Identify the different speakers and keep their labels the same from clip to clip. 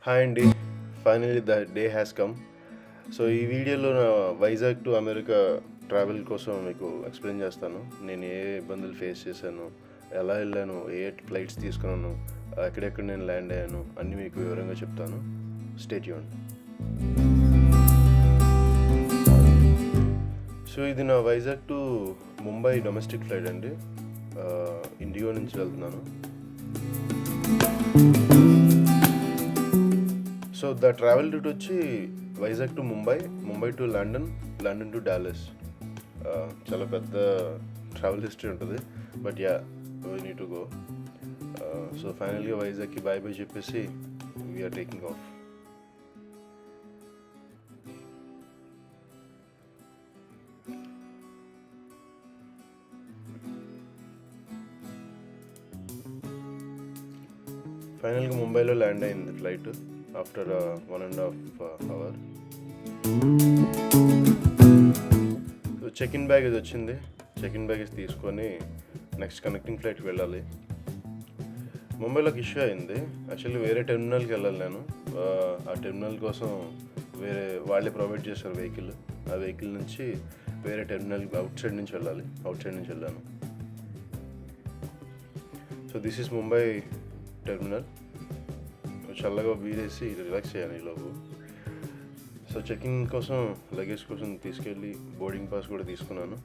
Speaker 1: Hi అండి. Finally the day has come. So ఈ వీడియోలో నా వైజాగ్ టు అమెరికా ట్రావెల్ కోసం మీకు ఎక్స్ప్లెయిన్ చేస్తాను. నేను ఏ ఇబ్బందులు ఫేస్ చేశాను, ఎలా వెళ్ళాను, ఏ ఫ్లైట్స్ తీసుకున్నాను, ఎక్కడెక్కడ నేను ల్యాండ్ అయ్యాను అన్నీ మీకు వివరంగా చెప్తాను. Stay tuned. సో ఇది నా Vizag to Mumbai domestic flight అండి. ఇండిగో నుంచి వెళ్తున్నాను. సో ద ట్రావెల్ రూట్ వచ్చి Vizag to Mumbai, Mumbai to London, London to Dallas. చాలా పెద్ద ట్రావెల్ హిస్టరీ ఉంటుంది, but yeah we need to go. So ఫైనల్గా వైజాగ్కి బాయ్ బాయ్ చెప్పేసి వీఆర్ టేకింగ్ ఆఫ్. ఫైనల్గా ముంబైలో ల్యాండ్ అయింది flight after 1.5 hours. So check in baggage వచ్చింది. చెక్ ఇన్ బ్యాగేజ్ తీసుకొని నెక్స్ట్ కనెక్టింగ్ ఫ్లైట్కి వెళ్ళాలి. ముంబైలోకి ఇష్యూ అయింది. యాక్చువల్లీ వేరే టెర్మినల్కి వెళ్ళాలి నేను. ఆ టెర్మినల్ కోసం వేరే వాళ్ళే ప్రొవైడ్ చేశారు వెహికల్. ఆ వెహికల్ నుంచి వేరే టెర్మినల్ అవుట్ సైడ్ నుంచి వెళ్ళాను. So this is Mumbai terminal. చల్లగా వీరేసి రిలాక్స్ అయ్యాను ఈలోపు. సో చెకింగ్ కోసం లగేజ్ కోసం తీసుకెళ్ళి బోర్డింగ్ పాస్ కూడా తీసుకున్నాను.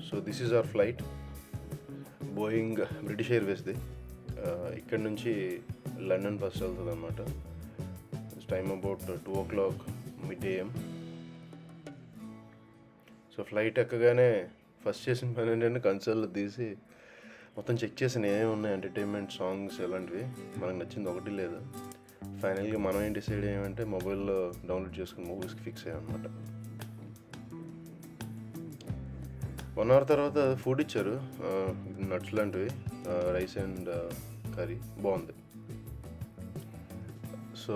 Speaker 1: So this is our flight, Boeing British ఎయిర్వేస్ది. ఇక్కడ నుంచి లండన్ ఫస్ట్ వెళ్తుంది అనమాట. Time about 2 o'clock mid AM. So flight ఎక్కగానే ఫస్ట్ చేసిన పని ఏంటంటే కన్సోల్లో తీసి మొత్తం చెక్ చేసిన ఏమేమి ఉన్నాయి, ఎంటర్టైన్మెంట్, సాంగ్స్ ఎలాంటివి. మనకు నచ్చింది ఒకటి లేదు. ఫైనల్గా మనం ఏం డిసైడ్ అయ్యామంటే మొబైల్లో డౌన్లోడ్ చేసుకుని మూవీస్కి ఫిక్స్ అయ్యామన్నమాట. 1 hour తర్వాత ఫుడ్ ఇచ్చారు, నట్స్ లాంటివి, రైస్ అండ్ కర్రీ. బాగుంది. సో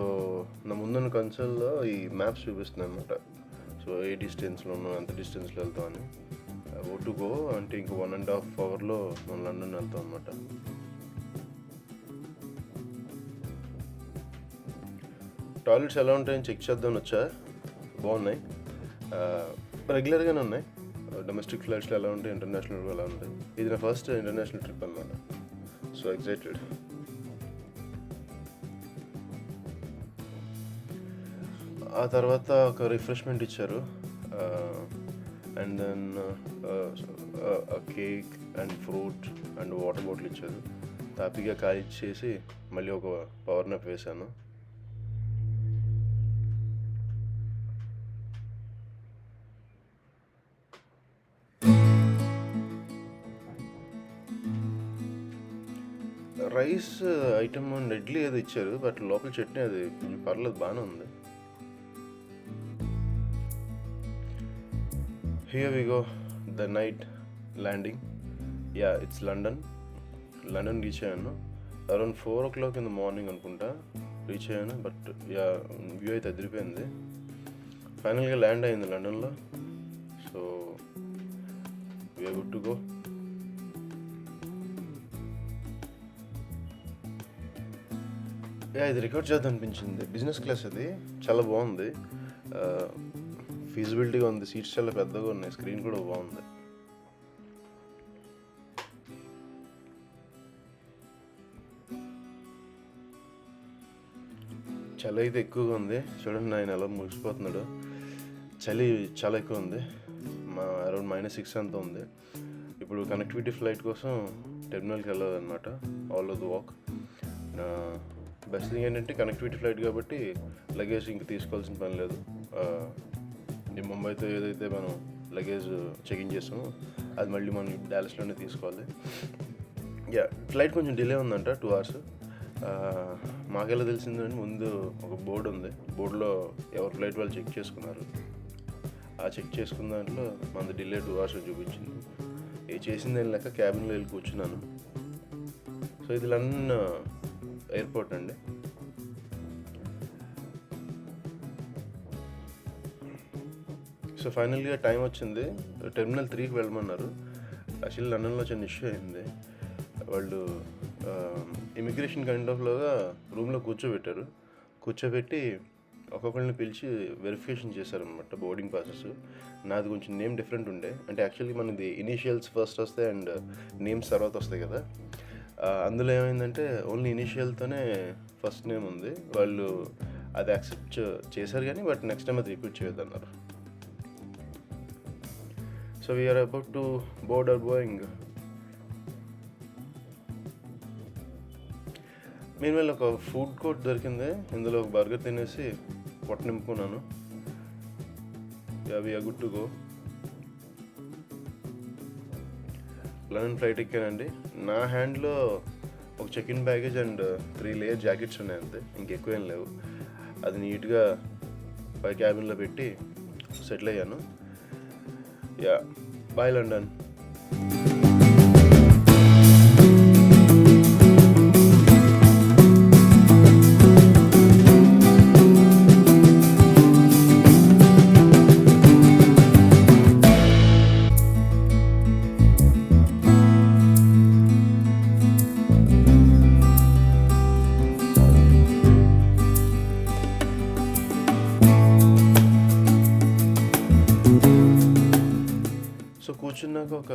Speaker 1: నా ముందున్న కన్సోల్లో ఈ మ్యాప్స్ చూపిస్తున్నాయి అనమాట. సో ఏ డిస్టెన్స్లో ఉన్నాం, ఎంత డిస్టెన్స్లో వెళ్తామని. టు గో అంటే ఇంక 1.5 hourలో మనం లండన్ వెళ్తాం అనమాట. టాయిలెట్స్ ఎలా ఉంటాయని చెక్ చేద్దామని వచ్చా. బాగున్నాయి, రెగ్యులర్గానే ఉన్నాయి. డొమెస్టిక్ ఫ్లైట్స్లో ఎలా ఉంటాయి, ఇంటర్నేషనల్ ఎలా ఉంటాయి. ఇది నా ఫస్ట్ ఇంటర్నేషనల్ ట్రిప్ అనమాట. So excited. ఆ తర్వాత ఒక రిఫ్రెష్మెంట్ ఇచ్చారు, and then cake and fruit and water bottle ఇచ్చారు. హ్యాపీగా ఖాళీ చేసి మళ్ళీ ఒక పవర్ నాప్ వేశాను. రైస్ ఐటమ్ అండ్ ఇడ్లీ ఏదో ఇచ్చారు, బట్ లోపల చట్నీ అది కొంచెం పర్లేదు, బాగానే ఉంది. Here we go, the night landing. Yeah, it's London reach అయ్యాను around 4 o'clock in the morning అనుకుంటా రీచ్ అయ్యాను. బట్ యా వ్యూ అయితే అదిరిపోయింది. ఫైనల్గా ల్యాండ్ అయింది లండన్లో. So we are good to go. Yeah ఇది రికార్డ్ చేద్దాం అనిపించింది. బిజినెస్ క్లాస్ అది చాలా బాగుంది, ఫీజిబిలిటీగా ఉంది. సీట్స్ చాలా పెద్దగా ఉన్నాయి, స్క్రీన్ కూడా బాగుంది. చలి అయితే ఎక్కువగా ఉంది. చూడండి ఆయన ఎలా ముగిసిపోతున్నాడు. చలి చాలా ఎక్కువ ఉంది. అరౌండ్ -6 అంత ఉంది. ఇప్పుడు కనెక్టివిటీ ఫ్లైట్ కోసం టెర్మినల్కి వెళ్ళాలన్నమాట. All of the walk. Best thing ఏంటంటే కనెక్టివిటీ ఫ్లైట్ కాబట్టి లగేజ్ ఇంక తీసుకోవాల్సిన పని లేదు. ముంబైతో ఏదైతే మనం లగేజ్ చెకింగ్ చేస్తామో అది మళ్ళీ మనం డాలస్లోనే తీసుకోవాలి. యా ఫ్లైట్ కొంచెం డిలే ఉందంట, 2 hours. మాకెలా తెలిసిందంటే ముందు ఒక బోర్డు ఉంది, బోర్డులో ఎవరి ఫ్లైట్ వాళ్ళు చెక్ చేసుకున్నారు. ఆ చెక్ చేసుకున్న దాంట్లో మనది డిలే 2 hours చూపించింది. ఏ చేసింది ఏం లెక్క క్యాబిన్లో వెళ్ళి కూర్చున్నాను. సో ఇది లండన్ ఎయిర్పోర్ట్ అండి. సో ఫైనల్గా టైం వచ్చింది, టెర్మినల్ 3కి వెళ్ళమన్నారు. యాక్చువల్లీ లండన్లో చిన్న ఇష్యూ అయింది. వాళ్ళు ఇమిగ్రేషన్ కైండ్ ఆఫ్‌లాగా రూమ్‌లో కూర్చోబెట్టి ఒక్కొక్కళ్ళని పిలిచి వెరిఫికేషన్ చేశారనమాట బోర్డింగ్ ప్రాసెస్. నాది కొంచెం నేమ్ డిఫరెంట్ ఉండే. అంటే యాక్చువల్లీ మనది ఇనీషియల్స్ ఫస్ట్ వస్తాయి అండ్ నేమ్స్ తర్వాత వస్తాయి కదా! అందులో ఏమైందంటే ఓన్లీ ఇనీషియల్‌తోనే ఫస్ట్ నేమ్ ఉంది. వాళ్ళు అది యాక్సెప్ట్ చేశారు కానీ బట్ నెక్స్ట్ టైమ్ అది రిపీట్ చేయొద్దన్నారు. So we are about to board our Boeing. Meanwhile ఒక ఫుడ్ కోర్ట్ దొరికింది. ఇందులో ఒక బర్గర్ తినేసి పొట్ట నింపుకున్నాను. We are good to go. London flight ఎక్కానండి. నా హ్యాండ్‌లో ఒక check in baggage and 3 layer jackets ఉన్నాయి అంతే, ఇంకెక్కువేం లేవు. అది నీట్గా పై క్యాబిన్లో పెట్టి సెటిల్ అయ్యాను. Bye London. సో కూర్చున్నాక ఒక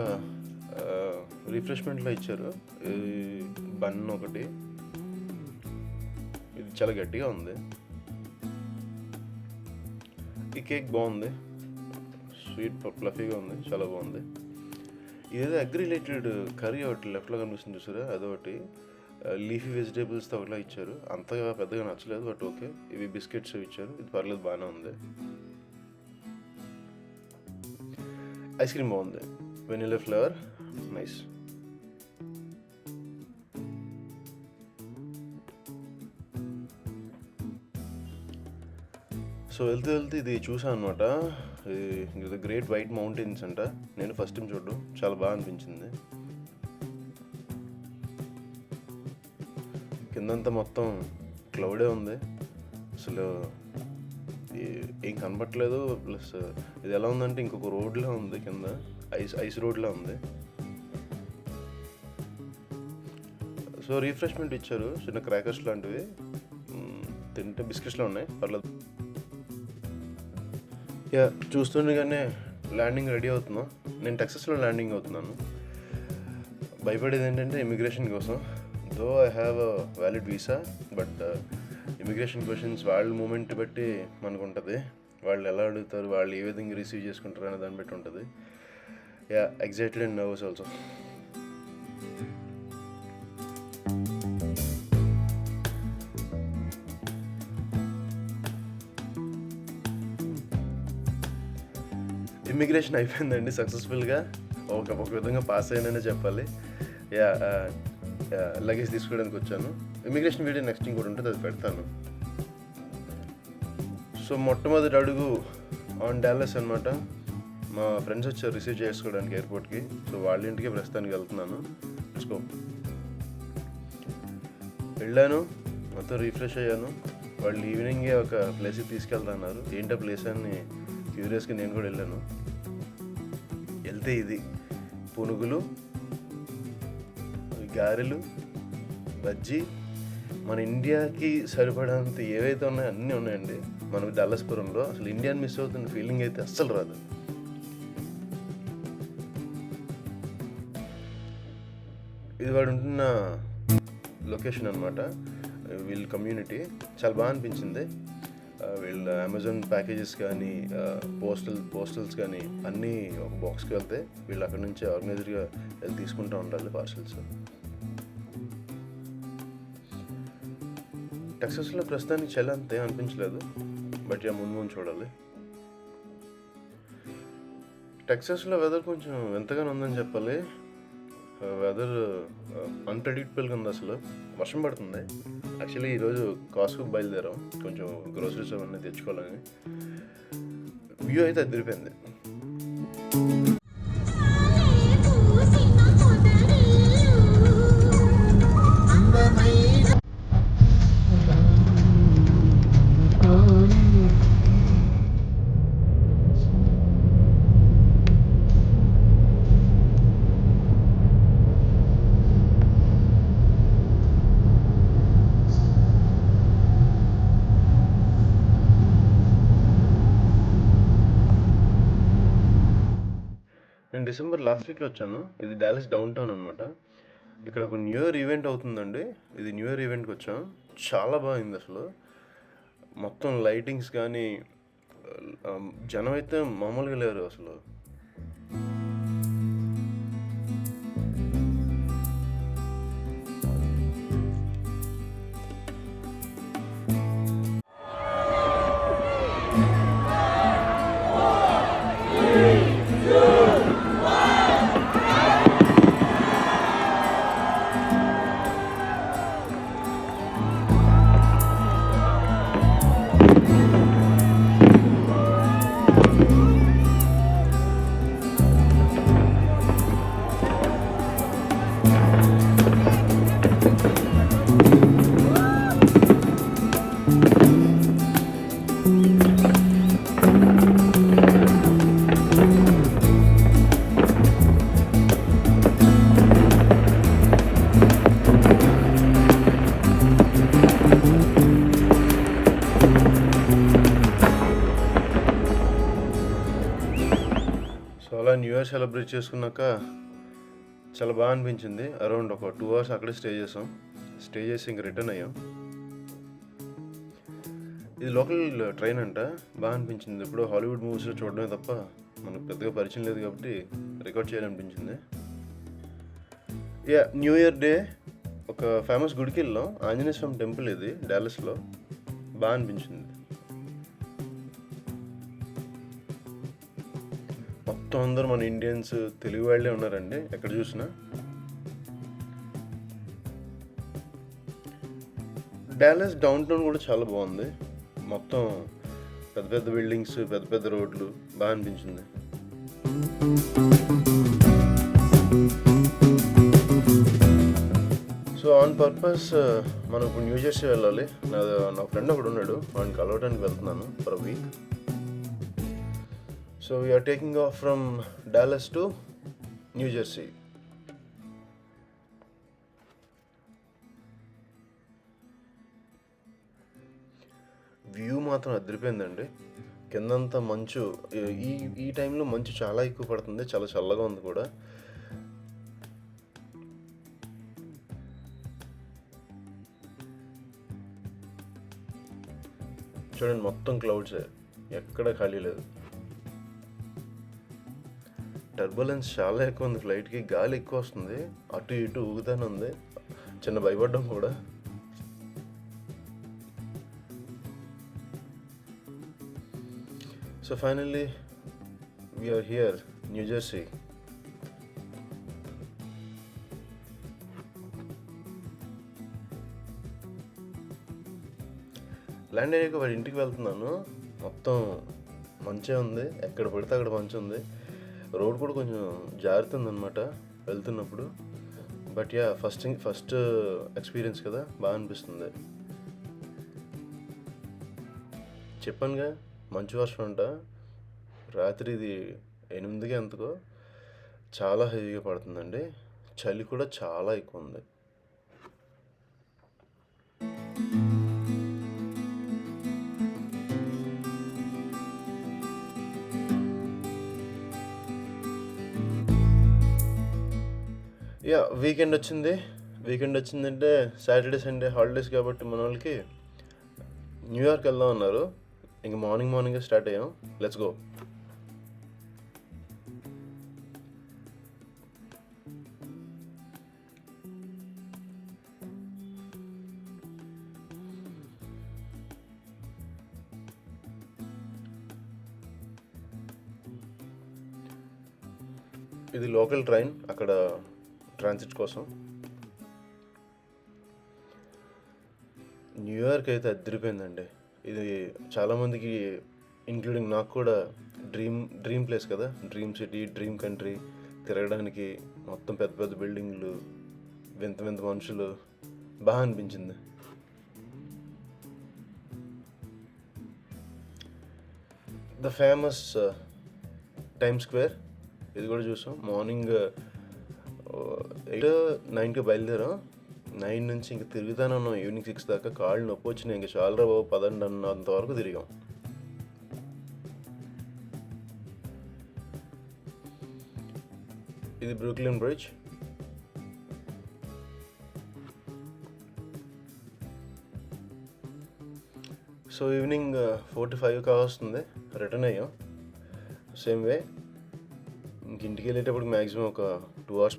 Speaker 1: రిఫ్రెష్మెంట్లో ఇచ్చారు. బన్ ఒకటి, ఇది చాలా గట్టిగా ఉంది. ఈ కేక్ బాగుంది, స్వీట్ ఫ్లఫీగా ఉంది, చాలా బాగుంది. ఇదేదో ఎగ్ రిలేటెడ్ కర్రీ ఒకటి లెఫ్ట్లో కనిపిస్తుంది చూసారా, అదొకటి. లీఫీ వెజిటేబుల్స్తో ఒకలా ఇచ్చారు. అంతగా పెద్దగా నచ్చలేదు బట్ ఓకే. ఇవి బిస్కెట్స్ ఇచ్చారు, ఇది పర్లేదు, బాగానే ఉంది. ఐస్ క్రీమ్ బాగుంది, వెనిలా ఫ్లేవర్, నైస్. సో వెళ్తూ ఇది చూసాను అనమాట. ఇది గ్రేట్ వైట్ మౌంటైన్స్ అంట. నేను ఫస్ట్ టైం చూడడం, చాలా బాగా అనిపించింది. కిందంతా మొత్తం క్లౌడే ఉంది, అసలు ఏం కనపట్లేదు. ప్లస్ ఇది ఎలా ఉందంటే ఇంకొక రోడ్లా ఉంది, కింద ఐస్ రోడ్లా ఉంది. సో రిఫ్రెష్మెంట్ ఇచ్చారు, చిన్న క్రాకర్స్ లాంటివి, తింటే బిస్కెట్స్లో ఉన్నాయి, పర్లేదు. చూస్తుండగానే ల్యాండింగ్ రెడీ అవుతున్నాం. నేను టెక్సస్లో ల్యాండింగ్ అవుతున్నాను. భయపడేది ఏంటంటే ఇమిగ్రేషన్ కోసం. Though I have a valid visa, but immigration questions వాళ్ళ మూమెంట్ బట్టి మనకు ఉంటుంది. వాళ్ళు ఎలా అడుగుతారు, వాళ్ళు ఏ విధంగా రిసీవ్ చేసుకుంటారు అనే దాన్ని బట్టి ఉంటుంది. Excited and nervous also. Immigration అయిపోయిందండి సక్సెస్ఫుల్గా. ఒక విధంగా పాస్ అయ్యాననే చెప్పాలి. లగేజ్ తీసుకోవడానికి వచ్చాను. ఇమిగ్రేషన్ వీడియో నెక్స్ట్ ఇంకోటి ఉంటుంది, అది పెడతాను. సో మొట్టమొదటి అడుగు ఆన్ డాలస్ అనమాట. మా ఫ్రెండ్స్ వచ్చారు రిసీవ్ చేసుకోవడానికి ఎయిర్పోర్ట్కి. సో వాళ్ళ ఇంటికి ప్రస్తుతానికి వెళ్తున్నాను. Let's go. వెళ్ళాను, మొత్తం రిఫ్రెష్ అయ్యాను. వాళ్ళు ఈవినింగే ఒక ప్లేస్కి తీసుకెళ్తున్నారు. ఏంటో ప్లేస్ అని క్యూరియస్గా నేను కూడా వెళ్ళాను. వెళ్తే ఇది పునుగులు, గారెలు, బజ్జీ, మన ఇండియాకి సరిపడంత ఏవైతే ఉన్నాయో అన్నీ ఉన్నాయండి మన డల్లస్పురంలో. అసలు ఇండియాని మిస్ అవుతున్న ఫీలింగ్ అయితే అస్సలు రాదు. ఇది వాడు ఉంటున్న లొకేషన్ అనమాట. వీళ్ళ కమ్యూనిటీ చాలా బాగా అనిపించింది. వీళ్ళ అమెజాన్ ప్యాకేజెస్ కానీ పోస్టల్స్ కానీ అన్నీ ఒక బాక్స్కి వెళ్తే వీళ్ళు అక్కడి నుంచి ఆర్గనైజర్గా వెళ్ళి తీసుకుంటూ ఉండాలి పార్సల్స్. టెక్సస్లో ప్రస్తుతానికి చలి అంతే అనిపించలేదు, బట్ ముందు చూడాలి. టెక్సస్లో వెదర్ కొంచెం ఎంతగానో ఉందని చెప్పాలి. వెదర్ అన్ప్రెడిక్టబుల్గా ఉంది. అసలు వర్షం పడుతుంది. యాక్చువల్లీ ఈరోజు కాస్ట్కి బయలుదేరాం కొంచెం గ్రోసరీస్ అవన్నీ తెచ్చుకోవాలని. వ్యూ అయితే అదిరిపోయింది. డిసెంబర్ లాస్ట్ వీక్లో వచ్చాను. ఇది డాలస్ డౌన్ టౌన్ అనమాట. ఇక్కడ ఒక న్యూ ఇయర్ ఈవెంట్ అవుతుందండి. ఇది న్యూ ఇయర్ ఈవెంట్కి వచ్చాం. చాలా బాగుంది అసలు. మొత్తం లైటింగ్స్ కానీ జనం అయితే మామూలుగా లేరు అసలు. సో అలా న్యూ ఇయర్ సెలబ్రేట్ చేసుకున్నాక చాలా బాగా అనిపించింది. అరౌండ్ ఒక 2 hours అక్కడే స్టే చేసి ఇంక రిటర్న్ అయ్యాం. ఇది లోకల్ ట్రైన్ అంట. బాగా అనిపించింది. ఎప్పుడో హాలీవుడ్ మూవీస్లో చూడడమే తప్ప మనకు పెద్దగా పరిచయం లేదు కాబట్టి రికార్డ్ చేయాలనిపించింది. న్యూ ఇయర్ డే ఒక ఫేమస్ గుడికి వెళ్ళాం. ఆంజనేయ స్వామి టెంపుల్ ఇది డాలస్లో. బాగా అనిపించింది. మొత్తం అందరూ మన ఇండియన్స్, తెలుగు వాళ్ళే ఉన్నారండి ఎక్కడ చూసినా. డాలస్ డౌన్ టౌన్ కూడా చాలా బాగుంది. మొత్తం పెద్ద పెద్ద బిల్డింగ్స్, పెద్ద పెద్ద రోడ్లు. బాగా అనిపించింది. సో ఆన్ పర్పస్ మనం ఇప్పుడు న్యూ జెర్సీ వెళ్ళాలి. నా ఫ్రెండ్ ఒకడు ఉన్నాడు, వాడిని కలవడానికి వెళ్తున్నాను for a week. So we are taking off from Dallas to New Jersey. View మాత్రం అదిరిపోయిందండి. కిందంతా మంచు. ఈ టైంలో మంచు చాలా ఎక్కువ పడుతుంది. చాలా చల్లగా ఉంది కూడా. చూడండి, మొత్తం క్లౌడ్సే, ఎక్కడ ఖాళీ లేదు. టర్బులెన్స్ చాలా ఎక్కువ ఉంది ఫ్లైట్కి. గాలి ఎక్కువ వస్తుంది, అటు ఇటు ఊగుతానే ఉంది. చిన్న భయపడ్డం కూడా. So finally we are here, New Jersey. Land అయ్యాక వాడి ఇంటికి వెళ్తున్నాను. మొత్తం మంచే ఉంది, ఎక్కడ పడితే అక్కడ మంచు ఉంది. రోడ్ కూడా కొంచెం జారుతుంది అనమాట వెళ్తున్నప్పుడు. బట్ ఫస్ట్ ఎక్స్పీరియన్స్ కదా, బాగా అనిపిస్తుంది. చెప్పానుగా మంచు వర్షం అంట. రాత్రి ఇది 8కి ఎంతకో చాలా హెవీగా పడుతుందండి. చలి కూడా చాలా ఎక్కువ ఉంది. వీకెండ్ వచ్చిందంటే సాటర్డే సండే హాలిడేస్ కాబట్టి మన వాళ్ళకి న్యూయార్క్ వెళ్దాం అన్నారు. ఇంక మార్నింగే స్టార్ట్ అయ్యాం. Let's go. ఇది లోకల్ ట్రైన్ అక్కడ ట్రాన్సిట్ కోసం. న్యూయార్క్ అయితే అదిరిపోయిందండి. ఇది చాలామందికి ఇంక్లూడింగ్ నాకు కూడా డ్రీమ్ ప్లేస్ కదా. Dream city, dream country. తిరగడానికి మొత్తం పెద్ద పెద్ద బిల్డింగ్లు, వింత వింత మనుషులు. బాగా అనిపించింది. ద ఫేమస్ టైమ్ స్క్వేర్ ఇది కూడా చూసాం. మార్నింగ్ 8-9కి బయలుదేరాం. 9 నుంచి ఇంక తిరుగుతానే ఉన్నాం ఈవినింగ్ 6 దాకా. కాళ్ళు నొప్పి వచ్చినాయి. ఇంక చాలరా బాబు పదండి అన్నంతవరకు తిరిగాం. ఇది Brooklyn bridge. So evening 4 to 5 కావస్తుంది, రిటర్న్ అయ్యాం. సేమ్ వే ఇంటికి వెళ్ళేటప్పుడు మ్యాక్సిమం ఒక 2 hours.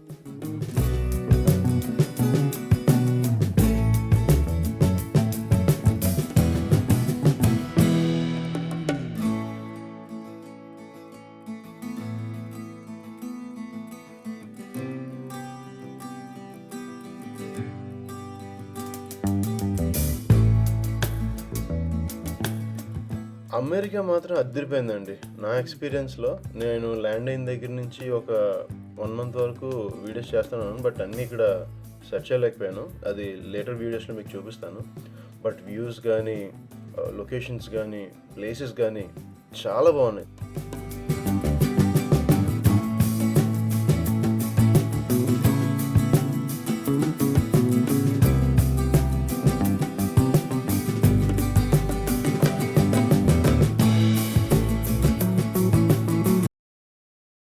Speaker 1: అమెరికా మాత్రం అదిరిపోయిందండి నా ఎక్స్పీరియన్స్లో. నేను ల్యాండ్ అయిన దగ్గర నుంచి ఒక 1 month వరకు వీడియోస్ చేస్తున్నాను, బట్ అన్నీ ఇక్కడ సెర్చ్ చేయలేకపోయాను. అది లేటర్ వీడియోస్లో మీకు చూపిస్తాను. బట్ వ్యూస్ కానీ, లొకేషన్స్ కానీ, ప్లేసెస్ కానీ చాలా బాగున్నాయి.